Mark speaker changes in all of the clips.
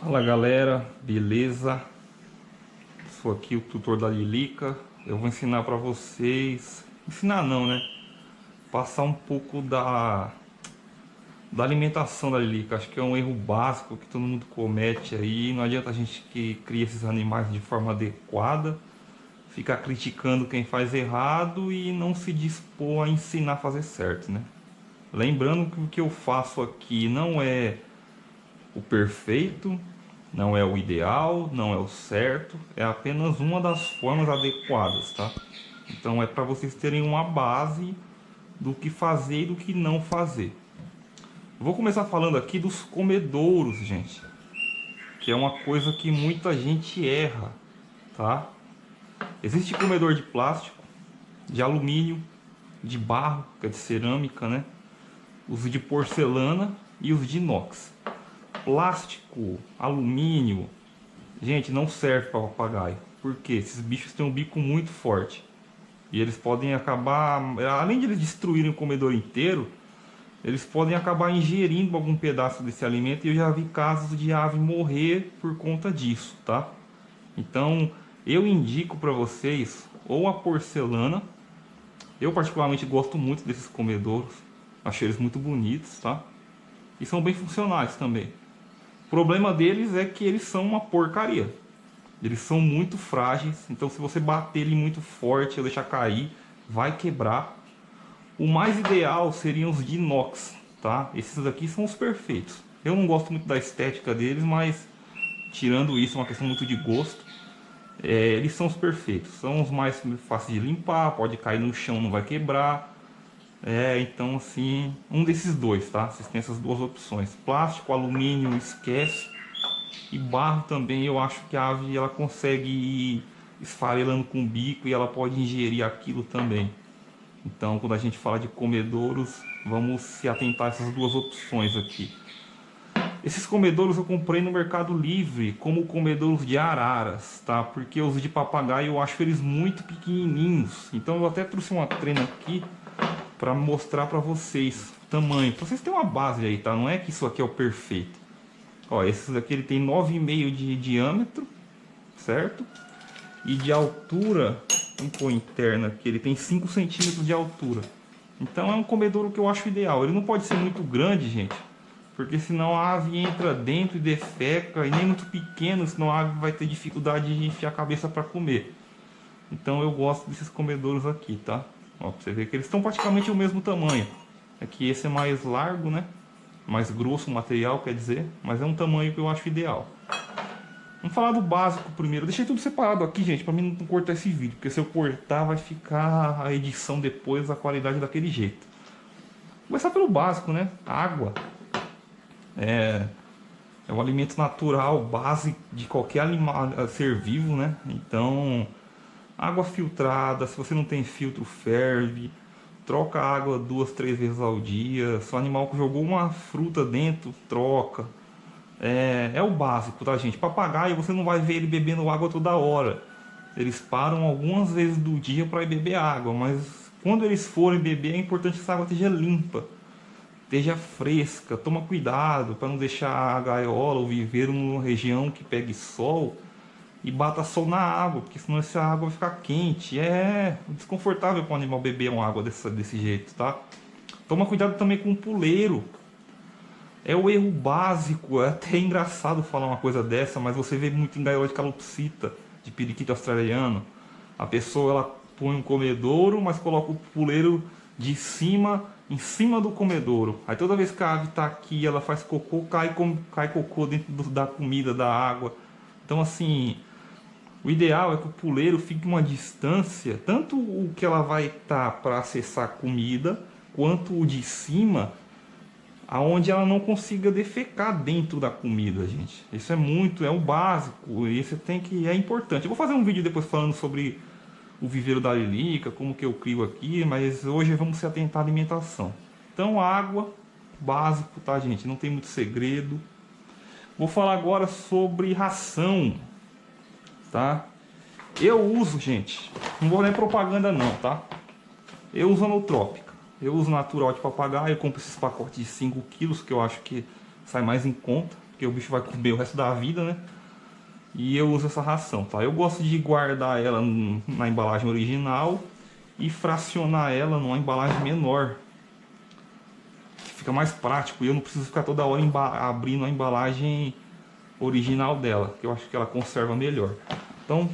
Speaker 1: Fala galera, beleza? Sou aqui o tutor da Lilica. Eu vou ensinar para vocês, ensinar não, né? Passar um pouco da alimentação da Lilica. Acho que é um erro básico que todo mundo comete aí. Não adianta a gente que cria esses animais de forma adequada ficar criticando quem faz errado e não se dispor a ensinar a fazer certo, né? Lembrando que o que eu faço aqui não é o perfeito, não é o ideal, não é o certo, é apenas uma das formas adequadas, tá? Então é para vocês terem uma base do que fazer e do que não fazer. Vou começar falando aqui dos comedouros, gente, que é uma coisa que muita gente erra, tá? Existe comedor de plástico, de alumínio, de barro, que é de cerâmica, né? Os de porcelana e os de inox. Plástico, alumínio, gente, não serve para papagaio. Porque esses bichos têm um bico muito forte. E eles podem acabar, além de eles destruírem o comedor inteiro, eles podem acabar ingerindo algum pedaço desse alimento. E eu já vi casos de ave morrer por conta disso, tá? Então, eu indico para vocês ou a porcelana. Eu particularmente gosto muito desses comedouros. Achei eles muito bonitos, tá? E são bem funcionais também. O problema deles é que eles são uma porcaria. Eles são muito frágeis, então se você bater ele muito forte ou deixar cair, vai quebrar. O mais ideal seriam os de inox, tá? Esses aqui são os perfeitos. Eu não gosto muito da estética deles, mas tirando isso, é uma questão muito de gosto. Eles são os perfeitos, são os mais fáceis de limpar, pode cair no chão, não vai quebrar. Então assim, um desses dois, tá? Vocês têm essas duas opções. Plástico, alumínio, esquece. E barro também, eu acho que a ave ela consegue ir esfarelando com o bico e ela pode ingerir aquilo também. Então, quando a gente fala de comedouros, vamos se atentar a essas duas opções aqui. Esses comedouros eu comprei no Mercado Livre como comedouros de araras, tá? Porque os de papagaio eu acho eles muito pequenininhos. Então eu até trouxe uma trena aqui para mostrar para vocês o tamanho. Pra vocês terem uma base aí, tá? Não é que isso aqui é o perfeito. Ó, esses aqui ele tem 9,5 de diâmetro, certo? E de altura, vamos pôr interna aqui, ele tem 5 centímetros de altura. Então é um comedouro que eu acho ideal. Ele não pode ser muito grande, gente, porque senão a ave entra dentro e defeca, e nem muito pequeno, senão a ave vai ter dificuldade de enfiar a cabeça para comer. Então eu gosto desses comedouros aqui, tá? Ó, pra você ver que eles estão praticamente o mesmo tamanho. Aqui esse é mais largo, né? Mais grosso o material, quer dizer, mas é um tamanho que eu acho ideal. Vamos falar do básico primeiro. Eu deixei tudo separado aqui, gente, para mim não cortar esse vídeo, porque se eu cortar vai ficar a edição depois, a qualidade daquele jeito. Vou começar pelo básico, né? Água. É um alimento natural, base de qualquer animal, ser vivo, né? Então, água filtrada, se você não tem filtro, ferve. Troca a água 2, 3 vezes ao dia. Se o animal jogou uma fruta dentro, troca. É o básico, tá, gente? Papagaio, você não vai ver ele bebendo água toda hora. Eles param algumas vezes do dia para ir beber água, mas quando eles forem beber, é importante que essa água esteja limpa, esteja fresca. Toma cuidado para não deixar a gaiola ou viveiro numa região que pegue sol e bata sol na água, porque senão essa água vai ficar quente. É desconfortável para o animal beber uma água desse jeito, tá? Toma cuidado também com o puleiro. É o erro básico, é até engraçado falar uma coisa dessa, mas você vê muito em gaiola de calopsita, de periquito australiano. A pessoa ela põe um comedouro, mas coloca o puleiro de cima, em cima do comedouro. Aí toda vez que a ave está aqui, ela faz cocô, cai cocô dentro da comida, da água. Então assim, o ideal é que o puleiro fique uma distância, tanto o que ela vai estar para acessar a comida, quanto o de cima, aonde ela não consiga defecar dentro da comida, gente. Isso é o básico, e você tem que, é importante. Eu vou fazer um vídeo depois falando sobre o viveiro da Lilica, como que eu crio aqui, mas hoje vamos se atentar à alimentação. Então água, básico, tá, gente? Não tem muito segredo. Vou falar agora sobre ração, tá? Eu uso, gente, não vou nem propaganda não, tá? Eu uso a Nutrópica. Eu uso natural de papagaio, eu compro esses pacotes de 5 quilos, que eu acho que sai mais em conta. porque o bicho vai comer o resto da vida, né? E eu uso essa ração, tá? Eu gosto de guardar ela na embalagem original e fracionar ela numa embalagem menor, que fica mais prático e eu não preciso ficar toda hora abrindo a embalagem original dela, que eu acho que ela conserva melhor. Então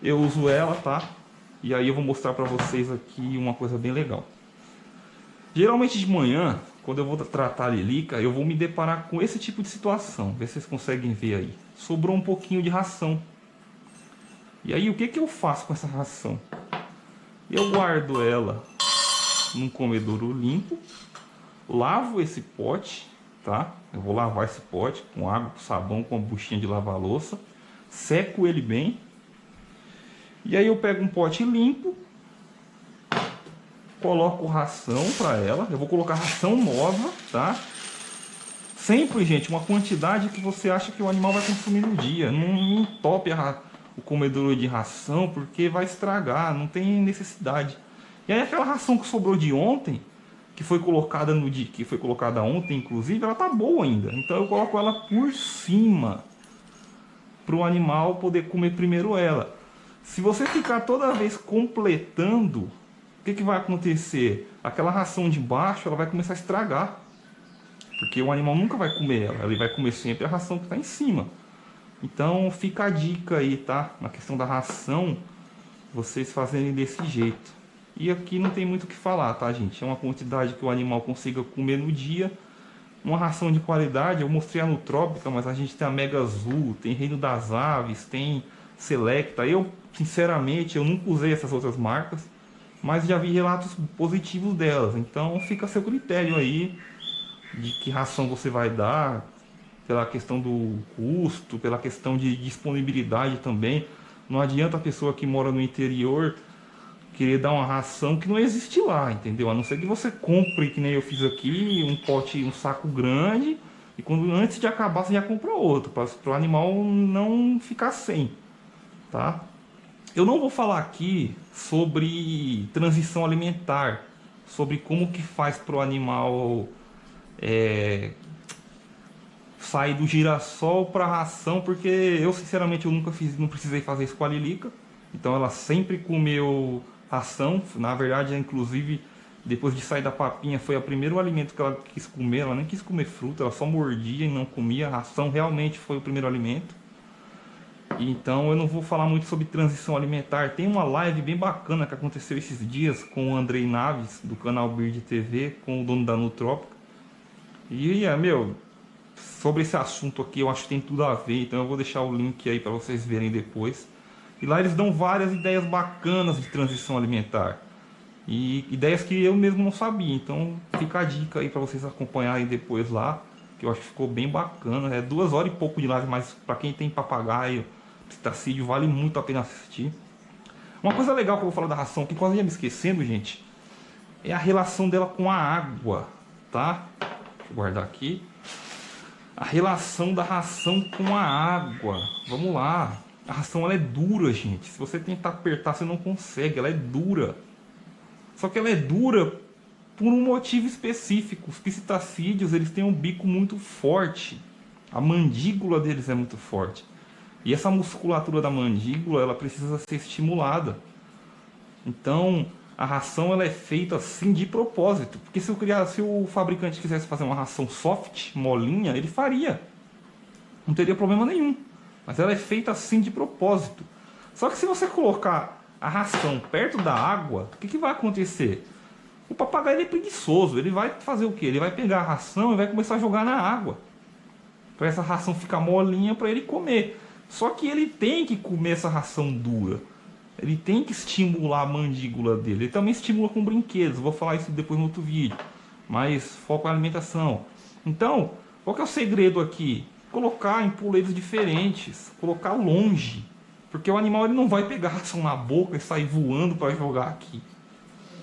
Speaker 1: eu uso ela, tá? E aí eu vou mostrar pra vocês aqui uma coisa bem legal. Geralmente de manhã, quando eu vou tratar a Lilica, eu vou me deparar com esse tipo de situação. Vê se vocês conseguem ver aí. Sobrou um pouquinho de ração. E aí o que eu faço com essa ração? Eu guardo ela num comedouro limpo, lavo esse pote, tá? Eu vou lavar esse pote com água, com sabão, com uma buchinha de lavar louça, seco ele bem. E aí eu pego um pote limpo, coloco ração para ela. Eu vou colocar ração nova, tá? Sempre, gente, uma quantidade que você acha que o animal vai consumir no dia. Não entope o comedouro de ração, porque vai estragar, não tem necessidade. E aí aquela ração que sobrou de ontem, que foi colocada no dia, que foi colocada ontem, inclusive, ela tá boa ainda. Então eu coloco ela por cima, para o animal poder comer primeiro ela. Se você ficar toda vez completando, o que vai acontecer? Aquela ração de baixo, ela vai começar a estragar. Porque o animal nunca vai comer ela, ele vai comer sempre a ração que está em cima. Então fica a dica aí, tá? Na questão da ração, vocês fazerem desse jeito. E aqui não tem muito o que falar, tá, gente? É uma quantidade que o animal consiga comer no dia. Uma ração de qualidade, eu mostrei a Nutrópica, mas a gente tem a Mega Azul, tem Reino das Aves, tem Selecta. Eu, sinceramente, eu nunca usei essas outras marcas, mas já vi relatos positivos delas. Então fica a seu critério aí de que ração você vai dar, pela questão do custo, pela questão de disponibilidade também. Não adianta a pessoa que mora no interior querer dar uma ração que não existe lá, entendeu? A não ser que você compre, que nem eu fiz aqui, um pote, um saco grande, e quando antes de acabar você já compra outro, para o animal não ficar sem, tá? Eu não vou falar aqui sobre transição alimentar, sobre como que faz para o animal sair do girassol para ração, porque eu sinceramente eu nunca fiz, não precisei fazer isso com a Lilica. Então ela sempre comeu ração, na verdade, inclusive depois de sair da papinha foi o primeiro alimento que ela quis comer. Ela nem quis comer fruta, ela só mordia e não comia. A ração realmente foi o primeiro alimento. Então eu não vou falar muito sobre transição alimentar. Tem uma live bem bacana que aconteceu esses dias com o Andrei Naves, do canal Bird TV, com o dono da Nutrópica. E, sobre esse assunto aqui eu acho que tem tudo a ver, então eu vou deixar o link aí para vocês verem depois. E lá eles dão várias ideias bacanas de transição alimentar. E ideias que eu mesmo não sabia, então fica a dica aí para vocês acompanharem depois lá, que eu acho que ficou bem bacana. É 2 horas e pouco de live, mas para quem tem papagaio, pistacídeo, vale muito a pena assistir. Uma coisa legal que eu vou falar da ração, que quase ia me esquecendo, gente, é a relação dela com a água, tá? Deixa eu guardar aqui. A relação da ração com a água. Vamos lá. A ração ela é dura, gente. Se você tentar apertar, você não consegue. Ela é dura. Só que ela é dura por um motivo específico. Os pistacídeos, eles têm um bico muito forte. A mandíbula deles é muito forte. E essa musculatura da mandíbula, ela precisa ser estimulada. Então, a ração ela é feita assim de propósito. Porque se o fabricante quisesse fazer uma ração soft, molinha, ele faria. Não teria problema nenhum. Mas ela é feita assim de propósito. Só que se você colocar a ração perto da água, o que vai acontecer? O papagaio ele é preguiçoso. Ele vai fazer o quê? Ele vai pegar a ração e vai começar a jogar na água. Para essa ração ficar molinha para ele comer. Só que ele tem que comer essa ração dura. Ele tem que estimular a mandíbula dele. Ele também estimula com brinquedos. Vou falar isso depois no outro vídeo. Mas foco na alimentação. Então, qual que é o segredo aqui? Colocar em poleiros diferentes. Colocar longe. Porque o animal ele não vai pegar a ração na boca e sair voando para jogar aqui.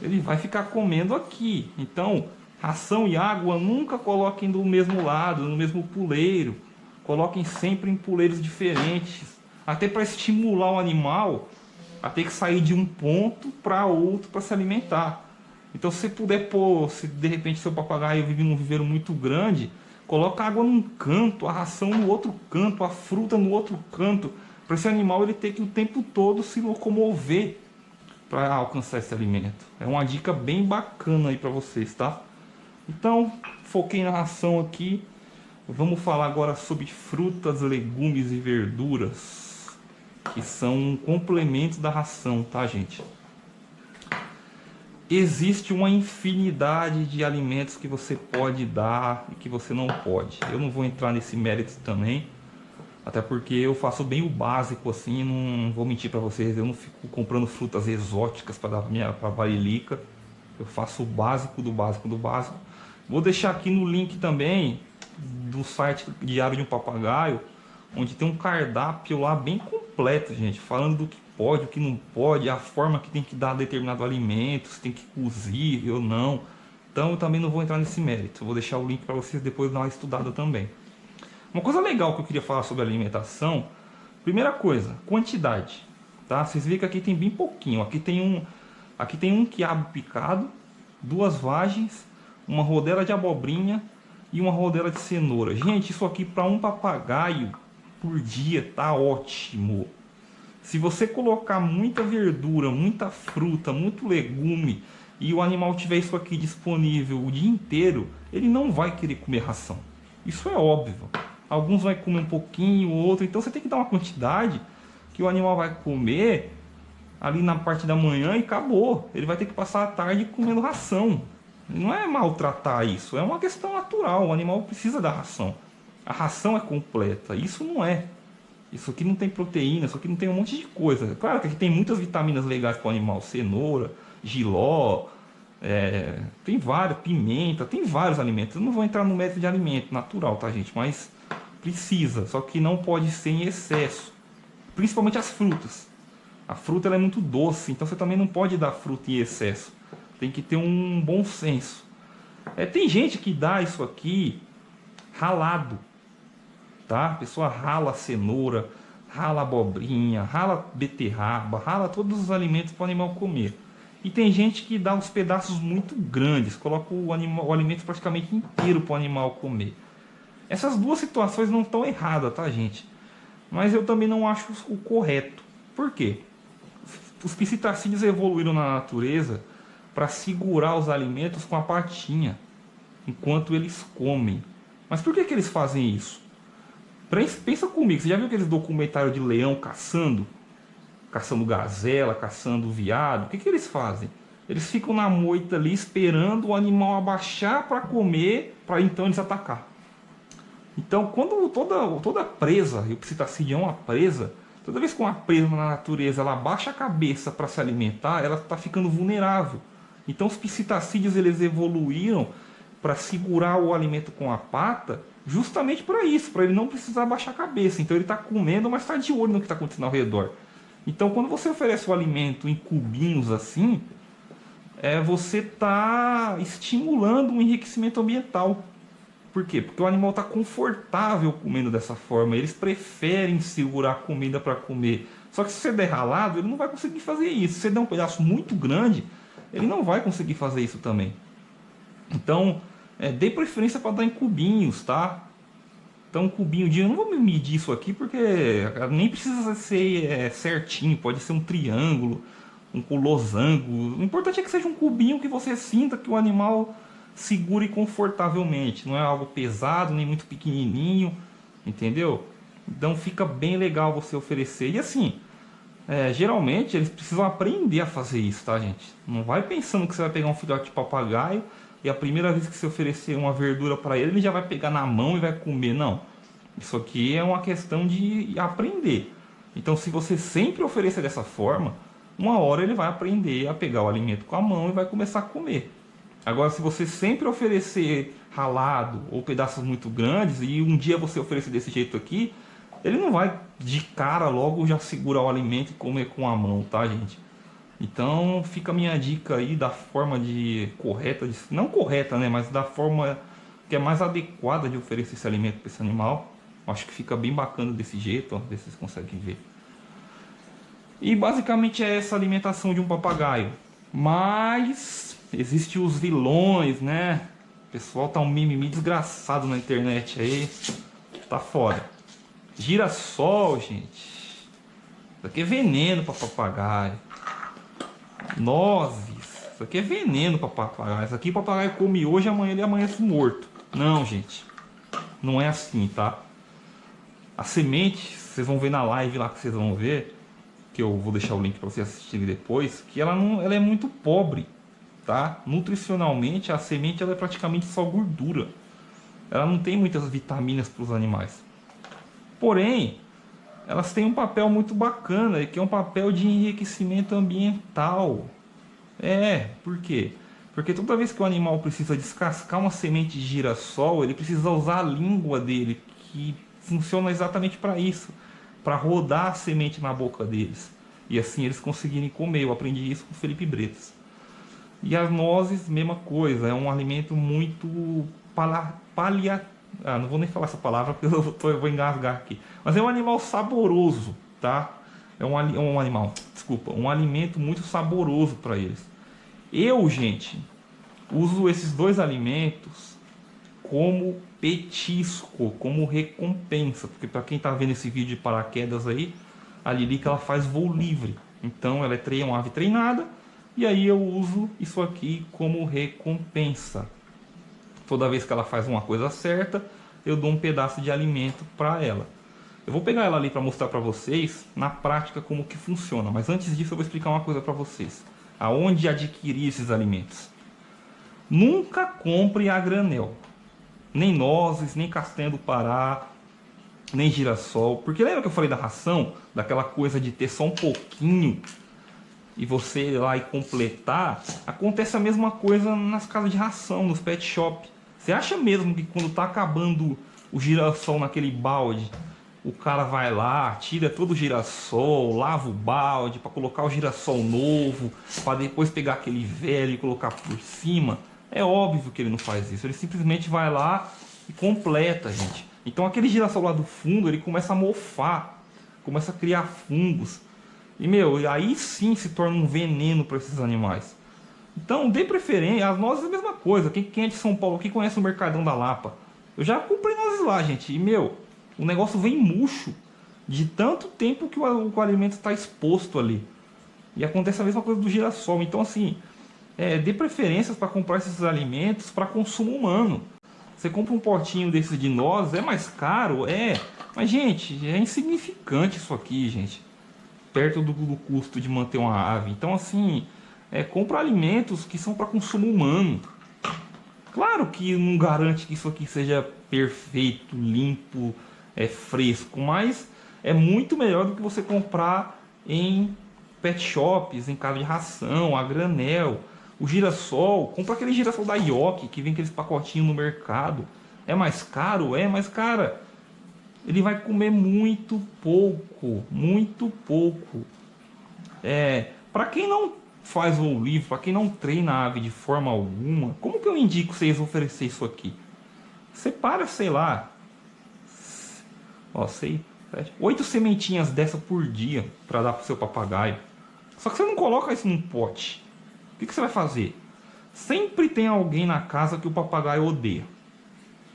Speaker 1: Ele vai ficar comendo aqui. Então, ração e água nunca coloquem do mesmo lado, no mesmo poleiro. Coloquem sempre em poleiros diferentes. Até para estimular o animal a ter que sair de um ponto para outro para se alimentar. Então se você puder pôr, se de repente seu papagaio vive num viveiro muito grande, Coloca a água num canto, a ração no outro canto, a fruta no outro canto, para esse animal ele ter que o tempo todo se locomover para alcançar esse alimento. É uma dica bem bacana aí para vocês, tá? Então, foquei na ração aqui. Vamos falar agora sobre frutas, legumes e verduras, que são complementos da ração, tá, gente? Existe uma infinidade de alimentos que você pode dar e que você não pode. Eu não vou entrar nesse mérito também, até porque eu faço bem o básico assim, não vou mentir para vocês, eu não fico comprando frutas exóticas para dar para Barilica. Eu faço o básico do básico do básico. Vou deixar aqui no link também do site Diário de um Papagaio, onde tem um cardápio lá bem completo, gente, falando do que pode, o que não pode, a forma que tem que dar determinado alimento, se tem que cozir ou não. Então eu também não vou entrar nesse mérito. Eu vou deixar o link para vocês depois dar uma estudada também. Uma coisa legal que eu queria falar sobre alimentação, primeira coisa, quantidade, tá? Vocês viram que aqui tem bem pouquinho. Aqui tem um quiabo picado, 2 vagens, uma rodela de abobrinha e uma rodela de cenoura. Gente, isso aqui para um papagaio por dia tá ótimo. Se você colocar muita verdura, muita fruta, muito legume e o animal tiver isso aqui disponível o dia inteiro, ele não vai querer comer ração. Isso é óbvio. Alguns vai comer um pouquinho, outro. Então você tem que dar uma quantidade que o animal vai comer ali na parte da manhã e acabou. Ele vai ter que passar a tarde comendo ração. Não é maltratar isso, é uma questão natural. O animal precisa da ração. A ração é completa. Isso não é. Isso aqui não tem proteína, isso aqui não tem um monte de coisa. Claro que aqui tem muitas vitaminas legais para o animal. Cenoura, jiló, tem vários, pimenta, tem vários alimentos. Eu não vou entrar no mérito de alimento natural, tá, gente? Mas precisa, só que não pode ser em excesso. Principalmente as frutas. A fruta ela é muito doce, então você também não pode dar fruta em excesso. Tem que ter um bom senso. Tem gente que dá isso aqui ralado. Tá? A pessoa rala a cenoura, rala a abobrinha, rala beterraba, rala todos os alimentos para o animal comer. E tem gente que dá uns pedaços muito grandes, coloca o alimento praticamente inteiro para o animal comer. Essas duas situações não estão erradas, tá, gente? Mas eu também não acho o correto. Por quê? Os psitacídeos evoluíram na natureza para segurar os alimentos com a patinha, enquanto eles comem. Mas por que eles fazem isso? Pensa comigo, você já viu aqueles documentários de leão caçando? Caçando gazela, caçando viado? O que eles fazem? Eles ficam na moita ali esperando o animal abaixar para comer, para então eles atacar. Então, quando toda presa, e o psitacídeo é uma presa, toda vez que uma presa na natureza ela abaixa a cabeça para se alimentar, ela está ficando vulnerável. Então, os psitacídeos eles evoluíram para segurar o alimento com a pata, justamente para isso, para ele não precisar abaixar a cabeça. Então ele está comendo, mas está de olho no que está acontecendo ao redor. Então quando você oferece o alimento em cubinhos assim, você está estimulando um enriquecimento ambiental. Por quê? Porque o animal está confortável comendo dessa forma. Eles preferem segurar a comida para comer. Só que se você der ralado, ele não vai conseguir fazer isso. Se você der um pedaço muito grande, ele não vai conseguir fazer isso também. Então, dê preferência para dar em cubinhos, tá? Então, um cubinho de... Eu não vou medir isso aqui porque nem precisa ser certinho. Pode ser um triângulo, um losango. O importante é que seja um cubinho que você sinta que o animal segure confortavelmente. Não é algo pesado, nem muito pequenininho, entendeu? Então, fica bem legal você oferecer. E assim, geralmente eles precisam aprender a fazer isso, tá, gente? Não vai pensando que você vai pegar um filhote de papagaio e a primeira vez que você oferecer uma verdura para ele, ele já vai pegar na mão e vai comer. Não. Isso aqui é uma questão de aprender. Então, se você sempre oferecer dessa forma, uma hora ele vai aprender a pegar o alimento com a mão e vai começar a comer. Agora, se você sempre oferecer ralado ou pedaços muito grandes e um dia você oferecer desse jeito aqui, ele não vai de cara logo já segurar o alimento e comer com a mão, tá, gente? Então fica a minha dica aí da forma correta, não correta, né, mas da forma que é mais adequada de oferecer esse alimento para esse animal. Acho que fica bem bacana desse jeito, ó, ver se vocês conseguem ver. E basicamente é essa alimentação de um papagaio. Mas existem os vilões, né? O pessoal tá um mimimi desgraçado na internet aí. Tá foda. Girassol, gente. Isso aqui é veneno pra papagaio. Nozes. Isso aqui é veneno pra papagaio. Isso aqui o papagaio come hoje, amanhã ele amanhece morto. Não, gente. Não é assim, tá? A semente, vocês vão ver na live lá que vocês vão ver, que eu vou deixar o link para vocês assistirem depois, que ela é muito pobre, tá? Nutricionalmente, a semente ela é praticamente só gordura. Ela não tem muitas vitaminas para os animais. Porém, elas têm um papel muito bacana, que é um papel de enriquecimento ambiental. Por quê? Porque toda vez que o animal precisa descascar uma semente de girassol, ele precisa usar a língua dele, que funciona exatamente para isso, para rodar a semente na boca deles. E assim eles conseguirem comer. Eu aprendi isso com o Felipe Bretas. E as nozes, mesma coisa, é um alimento muito não vou nem falar essa palavra porque eu vou engasgar aqui. Mas é um animal saboroso, tá? É um alimento muito saboroso para eles. Eu, gente, uso esses dois alimentos como petisco, como recompensa, porque para quem está vendo esse vídeo de paraquedas aí, a Lilica ela faz voo livre, então ela é uma ave treinada, e aí eu uso isso aqui como recompensa. Toda vez que ela faz uma coisa certa, eu dou um pedaço de alimento para ela. Eu vou pegar ela ali para mostrar para vocês na prática como que funciona, mas antes disso eu vou explicar uma coisa para vocês. Aonde adquirir esses alimentos? Nunca compre a granel. Nem nozes, nem castanha do Pará, nem girassol. Porque lembra que eu falei da ração? Daquela coisa de ter só um pouquinho e você ir lá e completar? Acontece a mesma coisa nas casas de ração, nos pet shop. Você acha mesmo que quando tá acabando o girassol naquele balde, o cara vai lá, tira todo o girassol, lava o balde para colocar o girassol novo, para depois pegar aquele velho e colocar por cima? É óbvio que ele não faz isso, ele simplesmente vai lá e completa, gente. Então aquele girassol lá do fundo, ele começa a mofar, começa a criar fungos. E aí sim se torna um veneno para esses animais. Então dê preferência, as nozes é a mesma coisa. Quem é de São Paulo, quem conhece o Mercadão da Lapa? Eu já comprei nozes lá, gente. E o negócio vem murcho de tanto tempo que o alimento está exposto ali. E acontece a mesma coisa do girassol. Então assim, dê preferências para comprar esses alimentos para consumo humano. Você compra um potinho desses de nozes, é mais caro? Mas gente, é insignificante isso aqui, gente, perto do custo de manter uma ave. Então assim, compra alimentos que são para consumo humano. Claro que não garante que isso aqui seja perfeito, limpo, fresco, mas é muito melhor do que você comprar em pet shops, em casa de ração, a granel. O girassol, compra aquele girassol da Yoki, que vem aqueles pacotinhos no mercado. É mais caro? Mas cara, ele vai comer muito pouco, muito pouco. Para quem não faz voo livre, para quem não treina a ave de forma alguma, como que eu indico vocês oferecer isso aqui? Separa, sei lá, 8 sementinhas dessa por dia para dar pro seu papagaio. Só que você não coloca isso num pote. O que você vai fazer? Sempre tem alguém na casa que o papagaio odeia.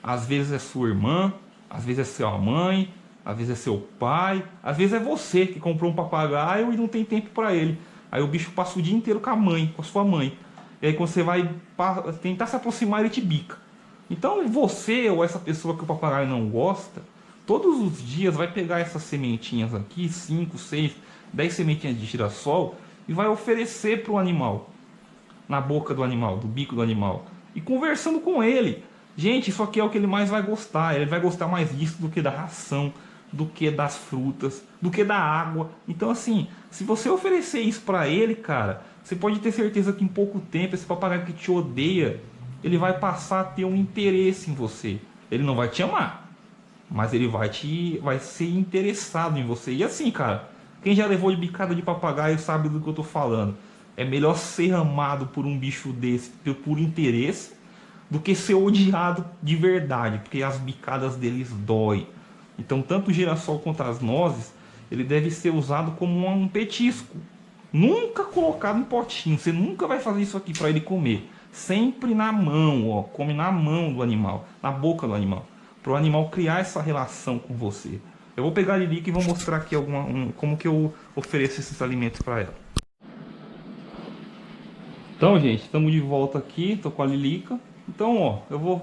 Speaker 1: Às vezes é sua irmã, às vezes é sua mãe, às vezes é seu pai, às vezes é você que comprou um papagaio e não tem tempo para ele. Aí o bicho passa o dia inteiro com a mãe, com a sua mãe. E aí quando você vai tentar se aproximar, ele te bica. Então você ou essa pessoa que o papagaio não gosta, todos os dias vai pegar essas sementinhas aqui, 5, 6, 10 sementinhas de girassol, e vai oferecer para o animal. Na boca do animal, do bico do animal. E conversando com ele. Gente, isso aqui é o que ele mais vai gostar. Ele vai gostar mais disso do que da ração, do que das frutas, do que da água. Então assim, se você oferecer isso para ele, cara, você pode ter certeza que em pouco tempo esse papagaio que te odeia, ele vai passar a ter um interesse em você. Ele não vai te amar, mas ele vai ser interessado em você. E assim, cara, quem já levou de bicada de papagaio sabe do que eu tô falando. É melhor ser amado por um bicho desse por interesse do que ser odiado de verdade, porque as bicadas deles dói. Então tanto o girassol quanto as nozes, ele deve ser usado como um petisco. Nunca colocado em potinho. Você nunca vai fazer isso aqui para ele comer. Sempre na mão, ó, come na mão do animal, na boca do animal, para o animal criar essa relação com você. Eu vou pegar a Lilica e vou mostrar aqui como que eu ofereço esses alimentos para ela. Então, gente, estamos de volta aqui, tô com a Lilica. Então, ó,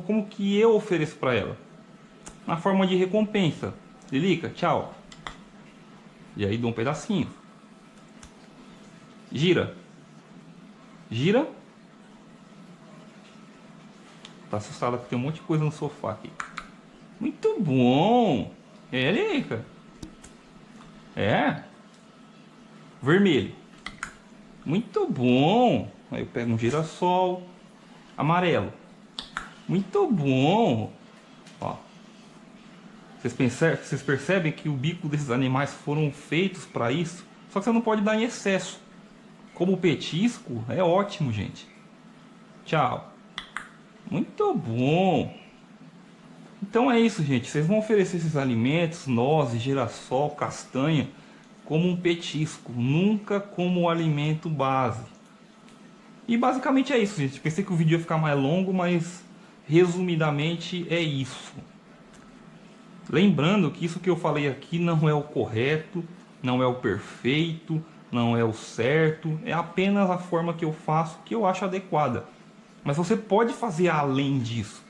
Speaker 1: como que eu ofereço para ela? Na forma de recompensa. Lilica, tchau. E aí dou um pedacinho. Gira. Gira. Tá assustada porque tem um monte de coisa no sofá aqui. Muito bom. É, Lilica. É. Vermelho. Muito bom. Aí eu pego um girassol. Amarelo. Muito bom. Ó. Vocês percebem que o bico desses animais foram feitos para isso? Só que você não pode dar em excesso. Como petisco, é ótimo, gente. Tchau. Muito bom. Então é isso, gente. Vocês vão oferecer esses alimentos, nozes, girassol, castanha, como um petisco. Nunca como alimento base. E basicamente é isso, gente. Pensei que o vídeo ia ficar mais longo, mas resumidamente é isso. Lembrando que isso que eu falei aqui não é o correto, não é o perfeito, não é o certo, é apenas a forma que eu faço, que eu acho adequada. Mas você pode fazer além disso.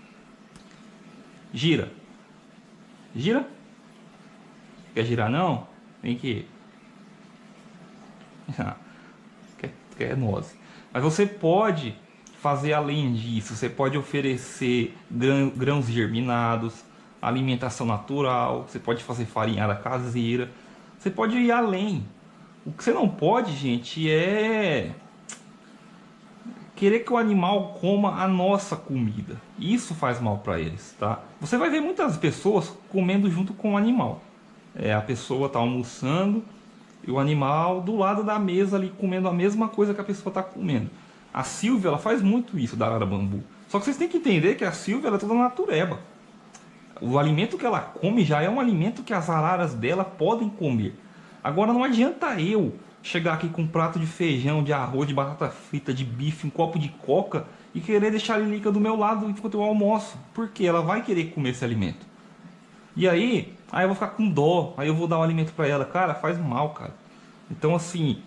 Speaker 1: Gira. Gira? Quer girar não? Vem aqui. Quer noz. Mas você pode fazer além disso. Você pode oferecer grãos germinados, alimentação natural, você pode fazer farinhada caseira, você pode ir além. O que você não pode, gente, é querer que o animal coma a nossa comida. Isso faz mal para eles, tá? Você vai ver muitas pessoas comendo junto com o animal. A pessoa tá almoçando e o animal do lado da mesa ali comendo a mesma coisa que a pessoa está comendo. A Silvia, ela faz muito isso da arara bambu. Só que vocês têm que entender que a Silvia, ela é toda natureba. O alimento que ela come já é um alimento que as araras dela podem comer. Agora não adianta eu chegar aqui com um prato de feijão, de arroz, de batata frita, de bife, um copo de coca e querer deixar a Lilica do meu lado enquanto eu almoço. Porque ela vai querer comer esse alimento. E aí eu vou ficar com dó, aí eu vou dar o alimento para ela. Cara, faz mal, cara. Então assim,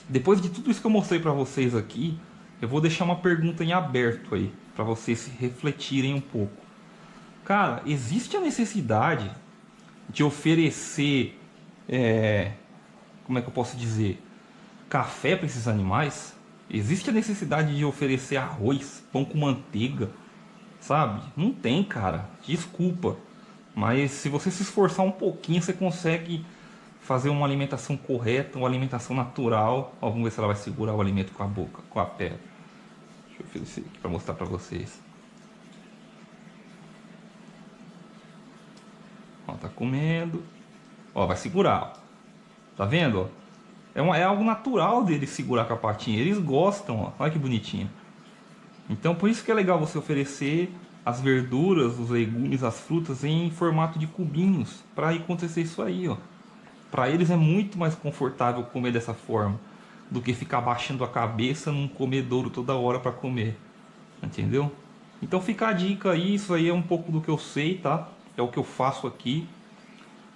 Speaker 1: depois de tudo isso que eu mostrei para vocês aqui, eu vou deixar uma pergunta em aberto aí, para vocês se refletirem um pouco. Cara, existe a necessidade de oferecer, como é que eu posso dizer, café para esses animais? Existe a necessidade de oferecer arroz, pão com manteiga, sabe? Não tem, cara. Desculpa. Mas se você se esforçar um pouquinho, você consegue fazer uma alimentação correta, uma alimentação natural. Ó, vamos ver se ela vai segurar o alimento com a boca, com a pele. Deixa eu oferecer aqui para mostrar para vocês. Ó, tá comendo. Ó, vai segurar, ó. Tá vendo, ó? É algo natural deles segurar com a patinha. Eles gostam, ó. Olha que bonitinho. Então por isso que é legal você oferecer as verduras, os legumes, as frutas em formato de cubinhos, para acontecer isso aí, ó. Para eles é muito mais confortável comer dessa forma do que ficar baixando a cabeça num comedouro toda hora para comer, entendeu? Então fica a dica aí, isso aí é um pouco do que eu sei, tá? É o que eu faço aqui.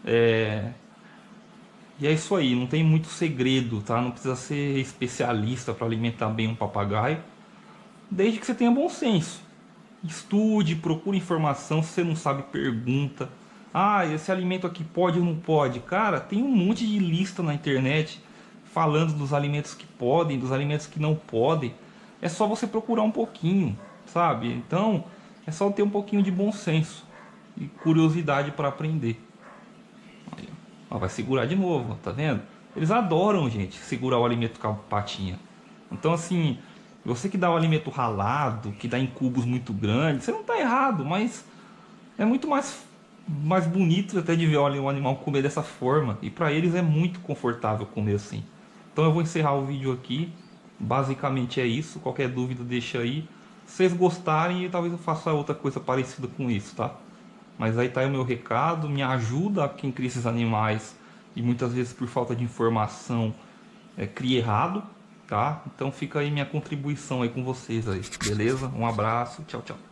Speaker 1: E é isso aí, não tem muito segredo, tá? Não precisa ser especialista para alimentar bem um papagaio, desde que você tenha bom senso. Estude, procure informação. Se você não sabe, pergunta. Ah, esse alimento aqui pode ou não pode? Cara, tem um monte de lista na internet falando dos alimentos que podem, dos alimentos que não podem. É só você procurar um pouquinho, sabe? Então, é só ter um pouquinho de bom senso e curiosidade para aprender. Aí, ó, vai segurar de novo, tá vendo? Eles adoram, gente, segurar o alimento com a patinha. Então, assim, você que dá o alimento ralado, que dá em cubos muito grandes, você não está errado, mas é muito mais bonito até de ver o animal comer dessa forma. E para eles é muito confortável comer assim. Então eu vou encerrar o vídeo aqui. Basicamente é isso. Qualquer dúvida deixa aí. Se vocês gostarem, talvez eu faça outra coisa parecida com isso, tá? Mas aí tá aí o meu recado. Me ajuda quem cria esses animais e muitas vezes por falta de informação cria errado. tá? Então fica aí minha contribuição aí com vocês aí, beleza? Um abraço, tchau, tchau.